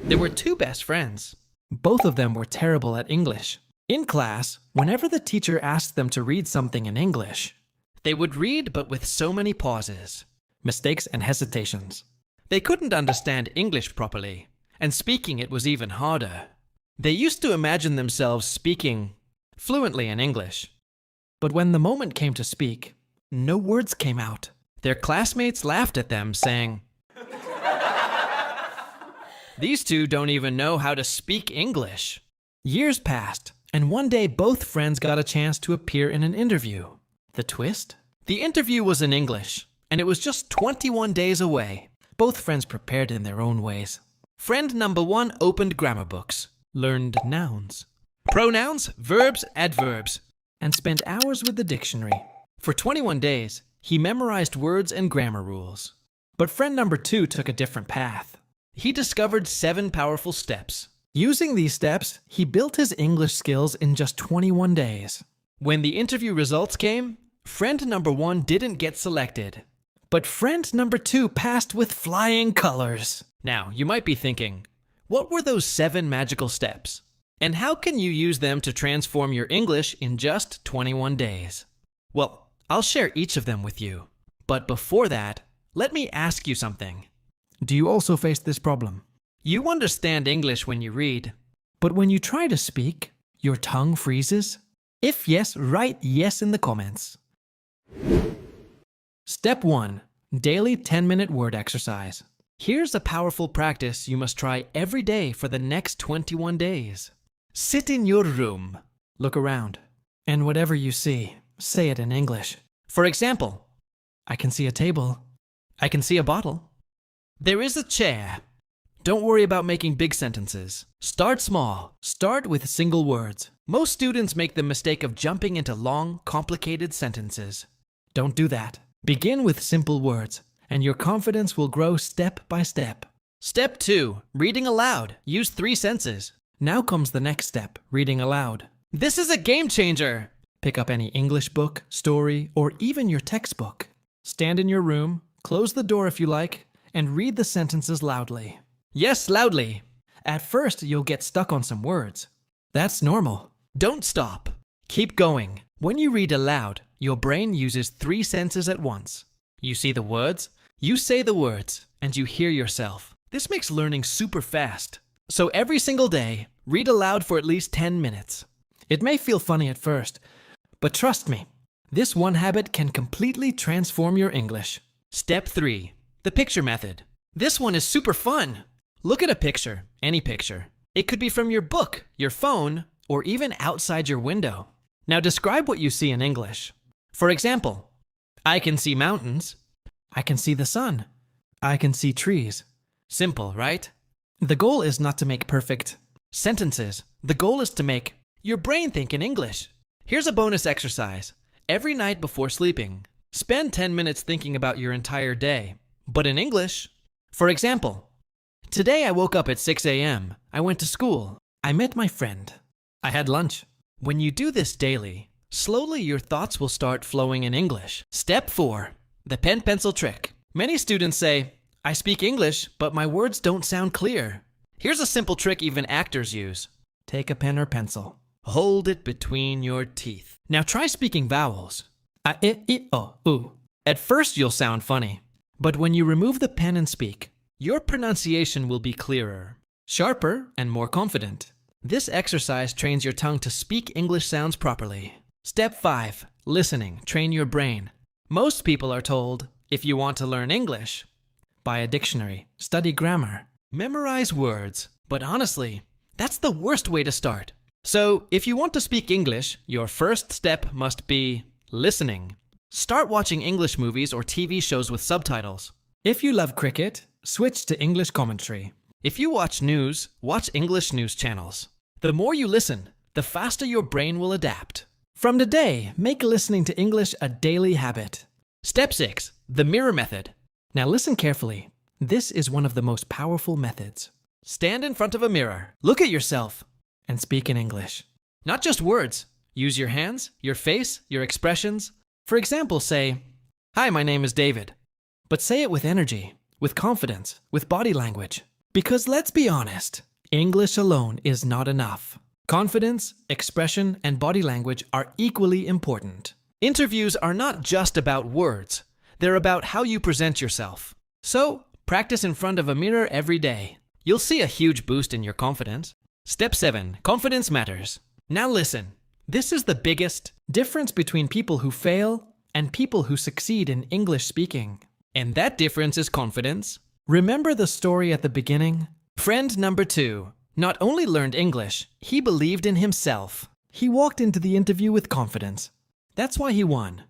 There were two best friends. Both of them were terrible at English. In class, whenever the teacher asked them to read something in English, they would read but with so many pauses, mistakes and hesitations. They couldn't understand English properly, and speaking it was even harder. They used to imagine themselves speaking fluently in English. But when the moment came to speak, no words came out. Their classmates laughed at them, saying, "These two don't even know how to speak English." Years passed, and one day both friends got a chance to appear in an interview. The twist? The interview was in English, and it was just 21 days away. Both friends prepared in their own ways. Friend number one opened grammar books, learned nouns, pronouns, verbs, adverbs, and spent hours with the dictionary. For 21 days, he memorized words and grammar rules. But friend number two took a different path. He discovered 7 powerful steps. Using these steps, he built his English skills in just 21 days. When the interview results came, friend number one didn't get selected. But friend number two passed with flying colors. Now, you might be thinking, what were those 7 magical steps? And how can you use them to transform your English in just 21 days? Well, I'll share each of them with you. But before that, let me ask you something. Do you also face this problem? You understand English when you read, but when you try to speak, your tongue freezes? If yes, write yes in the comments. Step 1. Daily 10-minute word exercise. Here's a powerful practice you must try every day for the next 21 days. Sit in your room. Look around. And whatever you see, say it in English. For example, I can see a table. I can see a bottle. There is a chair. Don't worry about making big sentences. Start small. Start with single words. Most students make the mistake of jumping into long, complicated sentences. Don't do that. Begin with simple words, and your confidence will grow step by step. Step 2. Reading aloud. Use 3 senses. Now comes the next step, reading aloud. This is a game changer! Pick up any English book, story, or even your textbook. Stand in your room, close the door if you like, and read the sentences loudly. Yes, loudly. At first, you'll get stuck on some words. That's normal. Don't stop. Keep going. When you read aloud, your brain uses 3 senses at once. You see the words, you say the words, and you hear yourself. This makes learning super fast. So every single day, read aloud for at least 10 minutes. It may feel funny at first, but trust me, this one habit can completely transform your English. Step 3. The picture method. This one is super fun. Look at a picture, any picture. It could be from your book, your phone, or even outside your window. Now describe what you see in English. For example, I can see mountains. I can see the sun. I can see trees. Simple, right? The goal is not to make perfect sentences. The goal is to make your brain think in English. Here's a bonus exercise. Every night before sleeping, spend 10 minutes thinking about your entire day, but in English. For example, today I woke up at 6 a.m. I went to school. I met my friend. I had lunch. When you do this daily, slowly your thoughts will start flowing in English. Step 4. The pen-pencil trick. Many students say, I speak English, but my words don't sound clear. Here's a simple trick even actors use. Take a pen or pencil. Hold it between your teeth. Now try speaking vowels. A, I, o, u. At first you'll sound funny, but when you remove the pen and speak, your pronunciation will be clearer, sharper, and more confident. This exercise trains your tongue to speak English sounds properly. Step 5. Listening. Train your brain. Most people are told, if you want to learn English, buy a dictionary, study grammar, memorize words. But honestly, that's the worst way to start. So, if you want to speak English, your first step must be listening. Start watching English movies or TV shows with subtitles. If you love cricket, switch to English commentary. If you watch news, watch English news channels. The more you listen, the faster your brain will adapt. From today, make listening to English a daily habit. Step 6. The mirror method. Now listen carefully. This is one of the most powerful methods. Stand in front of a mirror, look at yourself, and speak in English. Not just words. Use your hands, your face, your expressions. For example, say, "Hi, my name is David." But say it with energy, with confidence, with body language. Because let's be honest, English alone is not enough. Confidence, expression, and body language are equally important. Interviews are not just about words. They're about how you present yourself. So, practice in front of a mirror every day. You'll see a huge boost in your confidence. Step 7. Confidence matters. Now listen. This is the biggest difference between people who fail and people who succeed in English speaking. And that difference is confidence. Remember the story at the beginning? Friend number 2 not only learned English, he believed in himself. He walked into the interview with confidence. That's why he won.